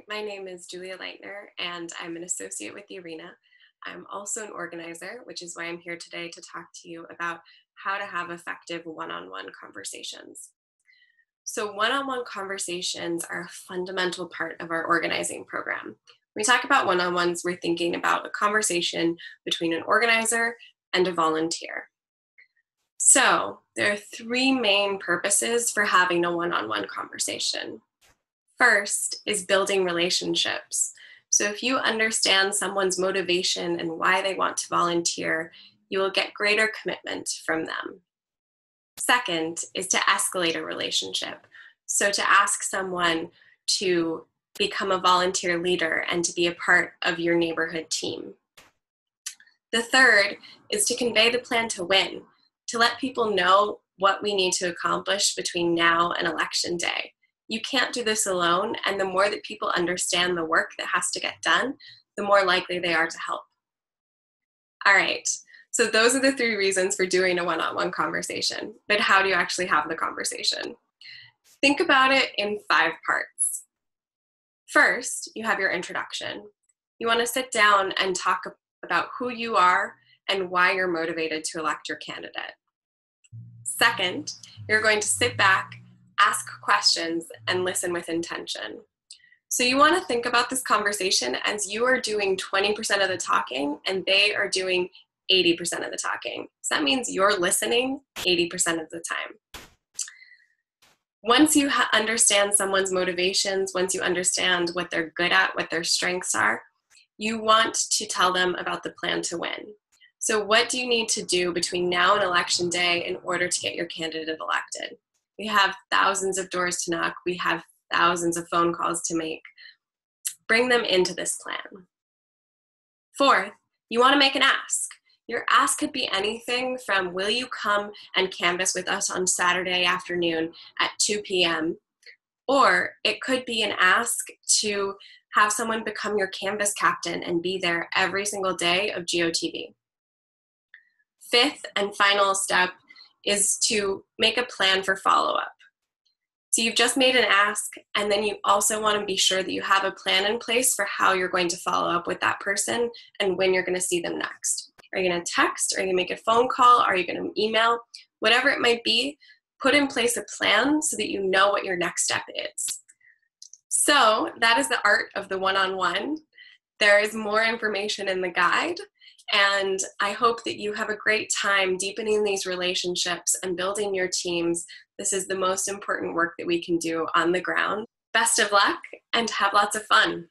my name is Julia Leitner, and I'm an associate with the Arena. I'm also an organizer, which is why I'm here today to talk to you about how to have effective one-on-one conversations. So one-on-one conversations are a fundamental part of our organizing program. When we talk about one-on-ones, we're thinking about a conversation between an organizer and a volunteer. So there are three main purposes for having a one-on-one conversation. First is building relationships. So if you understand someone's motivation and why they want to volunteer, you will get greater commitment from them. Second is to escalate a relationship. So to ask someone to become a volunteer leader and to be a part of your neighborhood team. The third is to convey the plan to win, to let people know what we need to accomplish between now and election day. You can't do this alone, and the more that people understand the work that has to get done, the more likely they are to help. All right, so those are the three reasons for doing a one-on-one conversation, but how do you actually have the conversation? Think about it in 5 parts. First, you have your introduction. You want to sit down and talk about who you are and why you're motivated to elect your candidate. Second, you're going to sit back, ask questions, and listen with intention. So you want to think about this conversation as you are doing 20% of the talking and they are doing 80% of the talking. So that means you're listening 80% of the time. Once you understand someone's motivations, once you understand what they're good at, what their strengths are, you want to tell them about the plan to win. So what do you need to do between now and election day in order to get your candidate elected? We have thousands of doors to knock. We have thousands of phone calls to make. Bring them into this plan. Fourth, you want to make an ask. Your ask could be anything from, will you come and canvass with us on Saturday afternoon at 2 p.m.? Or it could be an ask to have someone become your canvass captain and be there every single day of GOTV. Fifth and final step is to make a plan for follow-up. So you've just made an ask, and then you also want to be sure that you have a plan in place for how you're going to follow up with that person and when you're going to see them next. Are you going to text? Are you going to make a phone call? Are you going to email? Whatever it might be, put in place a plan so that you know what your next step is. So that is the art of the one-on-one. There is more information in the guide. And I hope that you have a great time deepening these relationships and building your teams. This is the most important work that we can do on the ground. Best of luck and have lots of fun.